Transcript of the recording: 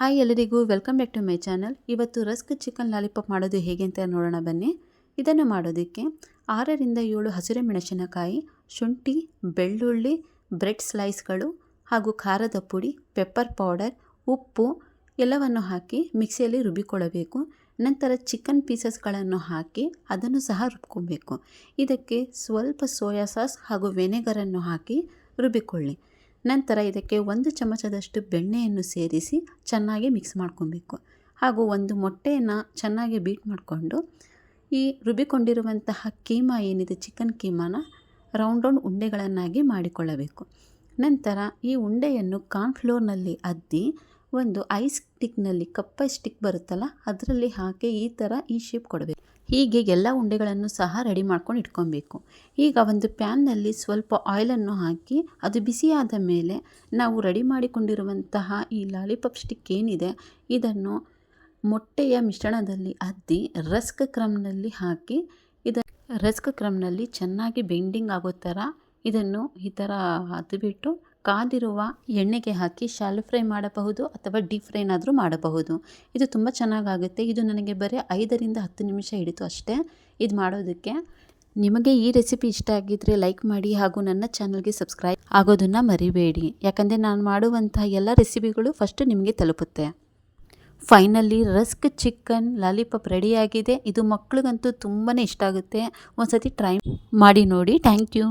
Hi ಎಲ್ಲರಿಗೂ welcome back to my channel. ಇವತ್ತು rusk chicken lollipop ಮಾಡೋದು ಹೇಗೆ ಅಂತ ನೋಡೋಣ ಬನ್ನಿ. ಇದನ್ನು ಮಾಡೋದಕ್ಕೆ 6ರಿಂದ 7 ಹಸಿರು ಮೆಣಸಿನಕಾಯಿ, ಶುಂಠಿ, ಬೆಳ್ಳುಳ್ಳಿ, ಬ್ರೆಡ್ ಸ್ಲೈಸ್ಗಳು ಹಾಗೂ ಖಾರದ ಪುಡಿ, ಪೆಪ್ಪರ್ ಪೌಡರ್, ಉಪ್ಪು ಎಲ್ಲವನ್ನು ಹಾಕಿ ಮಿಕ್ಸಿಯಲ್ಲಿ ರುಬ್ಬಿಕೊಳ್ಳಬೇಕು. ನಂತರ ಚಿಕನ್ ಪೀಸಸ್ಗಳನ್ನು ಹಾಕಿ ಅದನ್ನು ಸಹ ರುಬ್ಕೊಬೇಕು. ಇದಕ್ಕೆ ಸ್ವಲ್ಪ ಸೋಯಾ ಸಾಸ್ ಹಾಗೂ ವೆನೆಗರನ್ನು ಹಾಕಿ ರುಬ್ಬಿಕೊಳ್ಳಿ. ನಂತರ ಇದಕ್ಕೆ 1 ಚಮಚದಷ್ಟು ಬೆಣ್ಣೆಯನ್ನು ಸೇರಿಸಿ ಚೆನ್ನಾಗಿ ಮಿಕ್ಸ್ ಮಾಡ್ಕೊಬೇಕು. ಹಾಗೂ ಒಂದು ಮೊಟ್ಟೆಯನ್ನು ಚೆನ್ನಾಗಿ ಬೀಟ್ ಮಾಡಿಕೊಂಡು ಈ ರುಬ್ಬಿಕೊಂಡಿರುವಂತಹ ಕೀಮಾ ಏನಿದೆ, ಚಿಕನ್ ಕೀಮಾನ ರೌಂಡ್ ಉಂಡೆಗಳನ್ನಾಗಿ ಮಾಡಿಕೊಳ್ಳಬೇಕು. ನಂತರ ಈ ಉಂಡೆಯನ್ನು ಕಾರ್ನ್ಫ್ಲೋರ್ನಲ್ಲಿ ಅದ್ದಿ ಒಂದು ಐಸ್ ಸ್ಟಿಕ್ನಲ್ಲಿ, ಕಪ್ಪೈ ಸ್ಟಿಕ್ ಬರುತ್ತಲ್ಲ, ಅದರಲ್ಲಿ ಹಾಕಿ ಈ ಶೇಪ್ ಕೊಡಬೇಕು. ಹೀಗೆ ಎಲ್ಲ ಉಂಡೆಗಳನ್ನು ಸಹ ರೆಡಿ ಮಾಡ್ಕೊಂಡು ಇಟ್ಕೊಬೇಕು. ಈಗ ಒಂದು ಪ್ಯಾನ್ನಲ್ಲಿ ಸ್ವಲ್ಪ ಆಯಿಲನ್ನು ಹಾಕಿ ಅದು ಬಿಸಿಯಾದ ಮೇಲೆ ನಾವು ರೆಡಿ ಮಾಡಿಕೊಂಡಿರುವಂತಹ ಈ ಲಾಲಿಪಾಪ್ ಸ್ಟಿಕ್ ಏನಿದೆ ಇದನ್ನು ಮೊಟ್ಟೆಯ ಮಿಶ್ರಣದಲ್ಲಿ ಅದ್ದಿ ರಸ್ಕ್ ಕ್ರಮ್ನಲ್ಲಿ ಹಾಕಿ ರಸ್ಕ್ ಕ್ರಮ್ನಲ್ಲಿ ಚೆನ್ನಾಗಿ ಬೆಂಡಿಂಗ್ ಆಗೋ ಥರ ಇದನ್ನು ಈ ಥರ ಅದ್ಬಿಟ್ಟು ಕಾದಿರುವ ಎಣ್ಣೆಗೆ ಹಾಕಿ ಶಾಲೋ ಫ್ರೈ ಮಾಡಬಹುದು ಅಥವಾ ಡೀಪ್ ಫ್ರೈನಾದರೂ ಮಾಡಬಹುದು. ಇದು ತುಂಬ ಚೆನ್ನಾಗಾಗುತ್ತೆ. ಇದು ನನಗೆ ಬರೀ 5ರಿಂದ 10 ನಿಮಿಷ ಹಿಡಿತು ಅಷ್ಟೇ ಇದು ಮಾಡೋದಕ್ಕೆ. ನಿಮಗೆ ಈ ರೆಸಿಪಿ ಇಷ್ಟ ಆಗಿದ್ದರೆ ಲೈಕ್ ಮಾಡಿ ಹಾಗೂ ನನ್ನ ಚಾನಲ್ಗೆ ಸಬ್ಸ್ಕ್ರೈಬ್ ಆಗೋದನ್ನು ಮರಿಬೇಡಿ. ಯಾಕಂದರೆ ನಾನು ಮಾಡುವಂತಹ ಎಲ್ಲ ರೆಸಿಪಿಗಳು ಫಸ್ಟ್ ನಿಮಗೆ ತಲುಪುತ್ತೆ. ಫೈನಲಿ ರಸ್ಕ್ ಚಿಕನ್ ಲಾಲಿಪಾಪ್ ರೆಡಿಯಾಗಿದೆ. ಇದು ಮಕ್ಳಿಗಂತೂ ತುಂಬಾ ಇಷ್ಟ ಆಗುತ್ತೆ. ಒಂದು ಸತಿ ಟ್ರೈ ಮಾಡಿ ನೋಡಿ. Thank you.